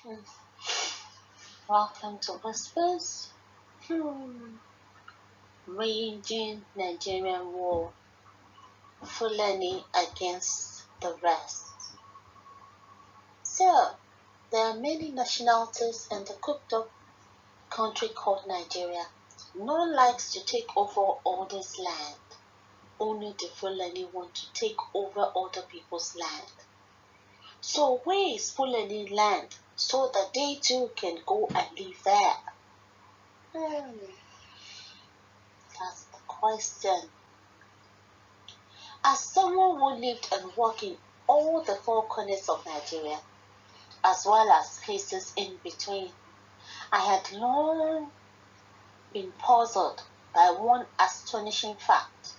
Mm. Welcome to WISPERS. Raging Nigerian War Fulani against the rest. So, there are many nationalities in the cooked up country called Nigeria. None likes to take over all this land. Only the Fulani want to take over other people's land. So where is Fulani land so that they too can go and live there? That's the question. As someone who lived and worked in all the four corners of Nigeria, as well as places in between, I had long been puzzled by one astonishing fact,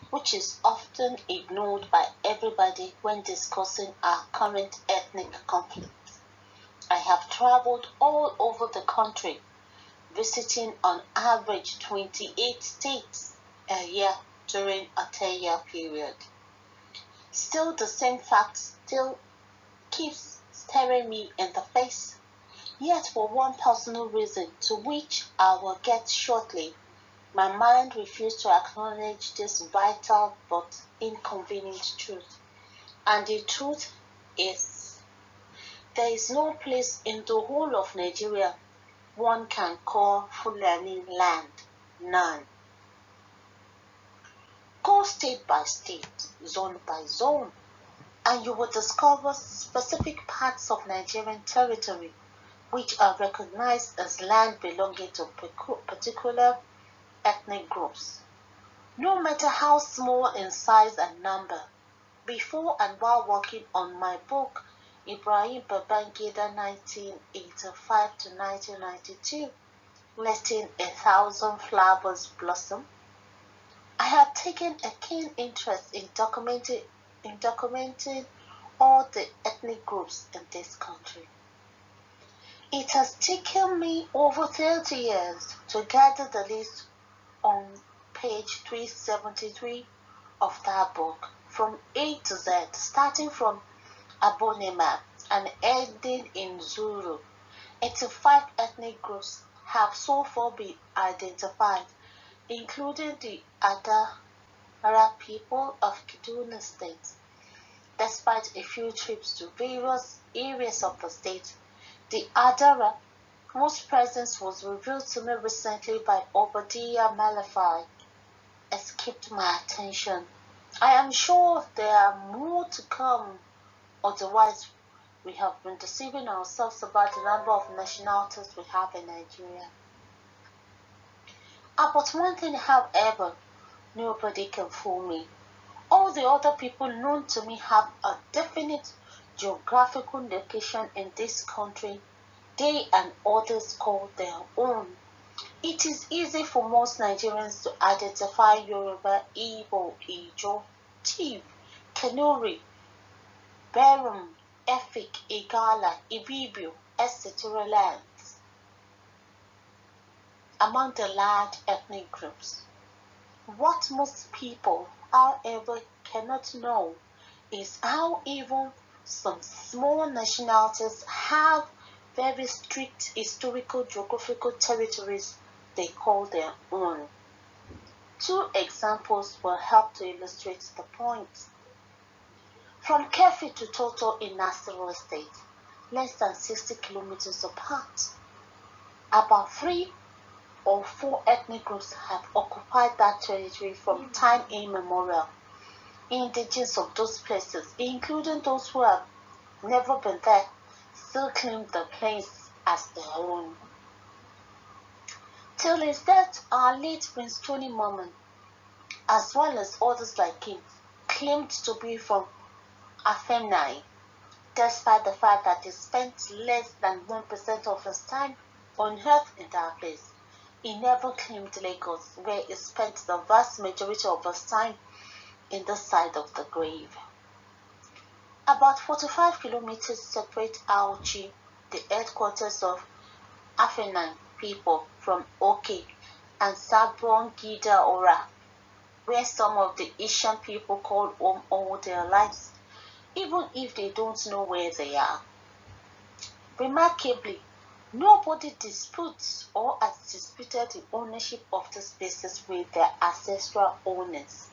which is often ignored by everybody when discussing our current ethnic conflicts. I have traveled all over the country, visiting on average 28 states a year during a 10-year period. Still, the same fact still keeps staring me in the face. Yet for one personal reason, to which I will get shortly, my mind refused to acknowledge this vital but inconvenient truth. And the truth is, there is no place in the whole of Nigeria one can call Fulani land. None. Go state by state, zone by zone, and you will discover specific parts of Nigerian territory which are recognized as land belonging to particular ethnic groups. No matter how small in size and number, before and while working on my book, Ibrahim Babangida 1985 to 1992, Letting 1,000 Flowers Blossom, I have taken a keen interest in documenting all the ethnic groups in this country. It has taken me over 30 years to gather the list on page 373 of that book, from A to Z, starting from Abonema and ending in Zulu. 85 ethnic groups have so far been identified, including the Adara people of Kaduna State. Despite a few trips to various areas of the state, the Adara, whose presence was revealed to me recently by Obadiah Malafai, escaped my attention. I am sure there are more to come, otherwise we have been deceiving ourselves about the number of nationalities we have in Nigeria. About one thing, however, nobody can fool me. All the other people known to me have a definite geographical location in this country they and others call their own. It is easy for most Nigerians to identify Yoruba, Igbo, Ijo, Tiv, Kanuri, Berum, Efik, Igala, Ibibio, etc. lands among the large ethnic groups. What most people, however, cannot know is how even some small nationalities have very strict historical geographical territories they call their own. Two examples will help to illustrate the point. From Kefi to Toto in Nasarawa State, less than 60 kilometers apart, about 3 or 4 ethnic groups have occupied that territory from time immemorial. Indigenous of those places, including those who have never been there, still claim the place as their own. Till his death, our late Prince Tony Mormon, as well as others like him, claimed to be from Afemnai, despite the fact that he spent less than 1% of his time on earth in that place. He never claimed Lagos, where he spent the vast majority of his time in the side of the grave. About 45 kilometers separate Auchi, the headquarters of Afenan people, from Oke and Sabron Gida Ora, where some of the Asian people call home all their lives, even if they don't know where they are. Remarkably, nobody disputes or has disputed the ownership of the spaces with their ancestral owners.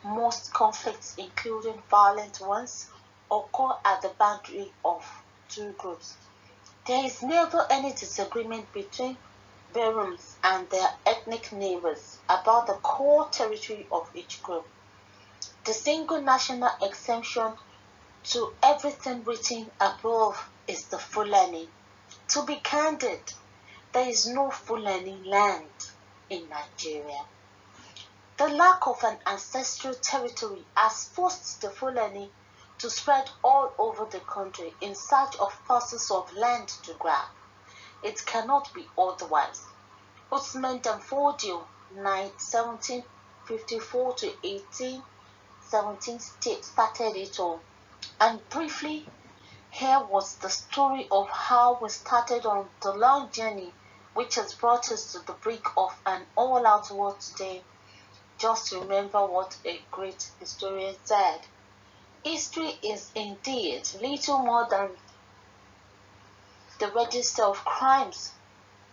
Most conflicts, including violent ones, occur at the boundary of two groups. There is never any disagreement between Burmans and their ethnic neighbors about the core territory of each group. The single national exemption to everything written above is the Fulani. To be candid, there is no Fulani land in Nigeria. The lack of an ancestral territory has forced the Fulani to spread all over the country in search of parcels of land to grab. It cannot be otherwise. Usman Danfodio, 1754 to 1817, started it all. And briefly, here was the story of how we started on the long journey which has brought us to the brink of an all-out war today. Just remember what a great historian said. History is indeed little more than the register of crimes,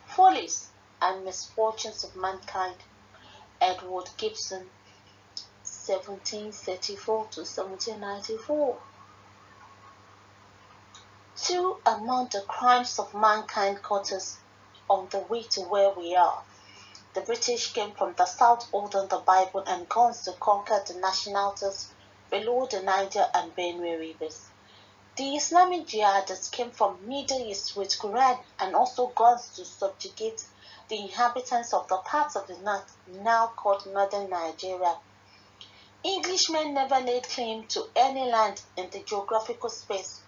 follies, and misfortunes of mankind. Edward Gibson, 1734 to 1794. Two among the crimes of mankind caught us on the way to where we are. The British came from the south holding the Bible and guns to conquer the nationalities below the Niger and Benue rivers. The Islamic jihadists came from Middle East with Quran and also guns to subjugate the inhabitants of the parts of the north now called northern Nigeria. Englishmen never laid claim to any land in the geographical space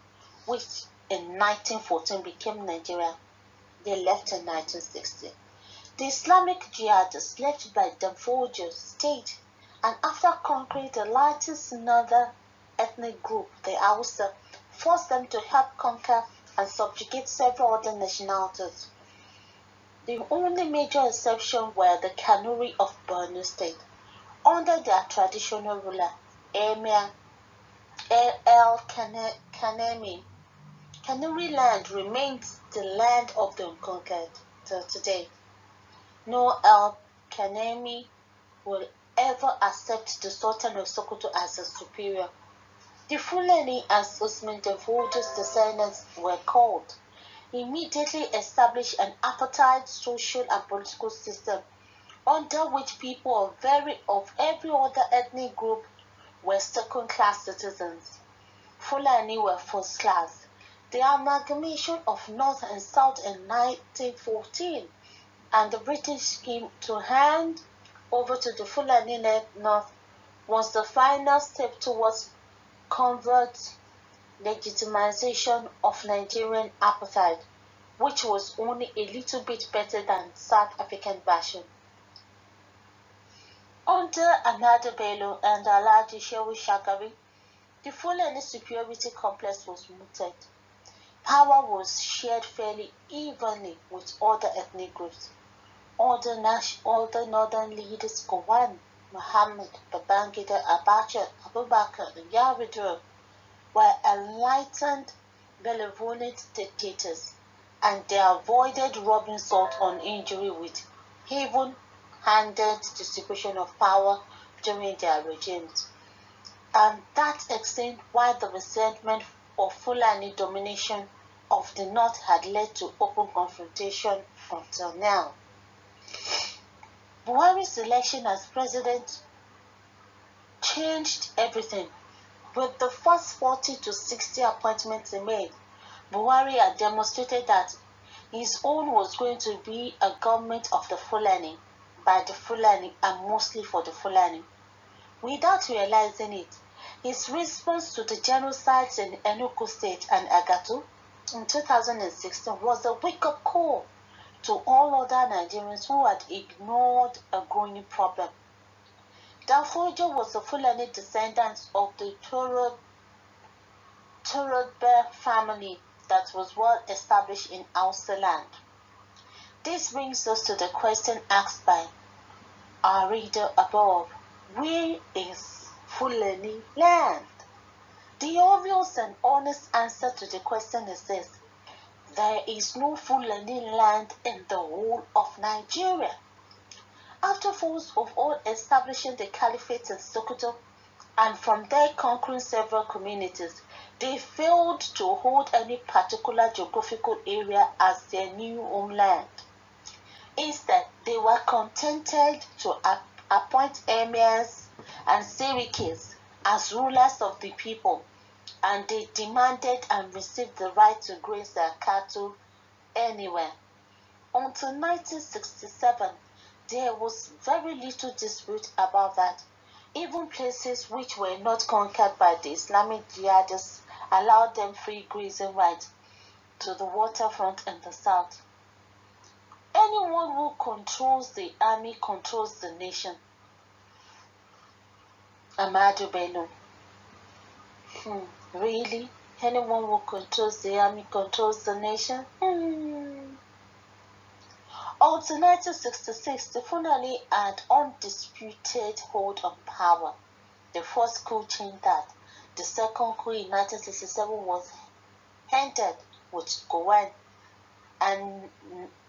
which in 1914 became Nigeria. They left in 1960. The Islamic jihadists left by Danfodio stayed, and after conquering the largest northern ethnic group, the Hausa, forced them to help conquer and subjugate several other nationalities. The only major exception were the Kanuri of Borno State. Under their traditional ruler, Emir El Kanemi, Kanuri land remains the land of the unconquered till today. No El Kanemi will ever accept the Sultan of Sokoto as a superior. The Fulani, as Usman Danfodio's descendants were called, immediately established an apartheid social and political system under which people of every other ethnic group were second-class citizens. Fulani were first class. The amalgamation of North and South in 1914 and the British scheme to hand over to the Fulani North was the final step towards covert legitimization of Nigerian apartheid, which was only a little bit better than South African version. Under Ahmadu Bello and Alhaji Shehu Shagari, the Fulani superiority complex was mooted. Power was shared fairly evenly with other ethnic groups. All the northern leaders, Gowon, Muhammad, Babangida, Abacha, Abubakar, and Yar'Adua, were enlightened, benevolent dictators, and they avoided rubbing salt on injury with even-handed distribution of power during their regimes. And that explained why the resentment of Fulani domination of the North had led to open confrontation until now. Buhari's election as president changed everything. With the first 40 to 60 appointments he made, Buhari had demonstrated that his own was going to be a government of the Fulani, by the Fulani, and mostly for the Fulani. Without realizing it, his response to the genocides in Enugu State and Agatu in 2016 was a wake-up call to all other Nigerians who had ignored a growing problem. Danfodio was a Fulani descendant of the Turube family that was well established in Hausa land. This brings us to the question asked by our reader above: where is Fulani land? The obvious and honest answer to the question is this: there is no Fulani land in the whole of Nigeria. After force of all establishing the caliphate in Sokoto and from there conquering several communities, they failed to hold any particular geographical area as their new homeland. Instead, they were contented to appoint emirs and seriki's as rulers of the people, and they demanded and received the right to graze their cattle anywhere. Until 1967, there was very little dispute about that. Even places which were not conquered by the Islamic jihadists allowed them free grazing rights to the waterfront in the south. Anyone who controls the army controls the nation. Ahmadu Bello. Really? Anyone who controls the army controls the nation? Until 1966, the Fulani had undisputed hold on power. The first coup changed that. The second coup in 1967 was ended with Gowan and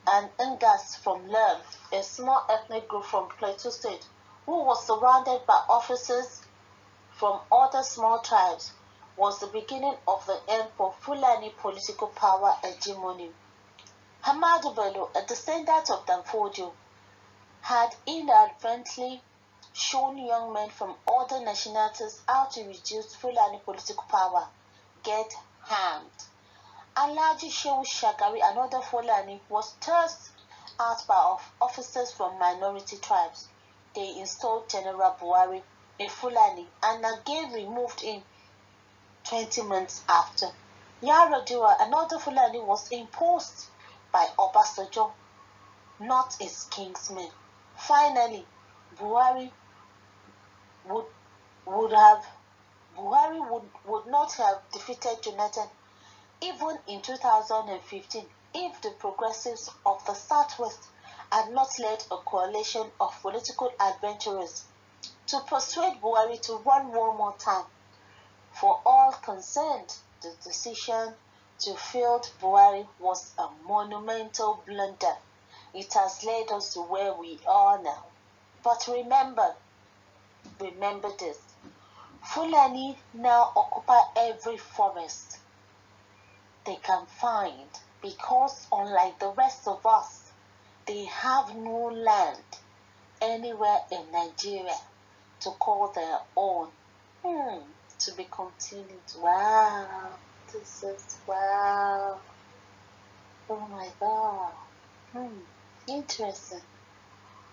Ngas from Lerm, a small ethnic group from Plateau State, who was surrounded by officers from other small tribes, was the beginning of the end for Fulani political power hegemony. Ahmadu Bello, a descendant of Danfodio, had inadvertently shown young men from other nationalities how to reduce Fulani political power, get harmed. Alhaji Shehu Shagari, another Fulani, was thrust out by officers from minority tribes. They installed General Buhari, a Fulani, and again removed him 20 months after. Yaradua, another Fulani, was imposed by Obasanjo, not his kingsmen. Finally, Buhari would not have defeated Jonathan even in 2015 if the progressives of the Southwest had not led a coalition of political adventurers to persuade Buhari to run one more time. For all concerned, the decision to field Buhari was a monumental blunder. It has led us to where we are now. But remember this, Fulani now occupy every forest they can find because unlike the rest of us, they have no land anywhere in Nigeria to call their own. To be continued. Wow. This is wow. Oh my God. Interesting.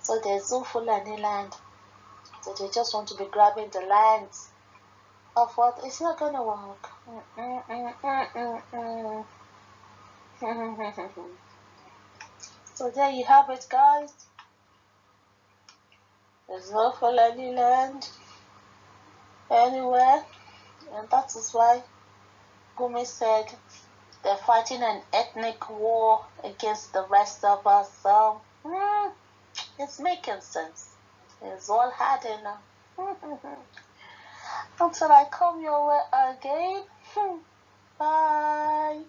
So there's no Fulani land. So they just want to be grabbing the lands of what? It's not gonna work. So there you have it, guys. There's no Fulani land anywhere, and that is why Gumi said they're fighting an ethnic war against the rest of us. So it's making sense. It's all hard enough. Until I come your way again. Bye.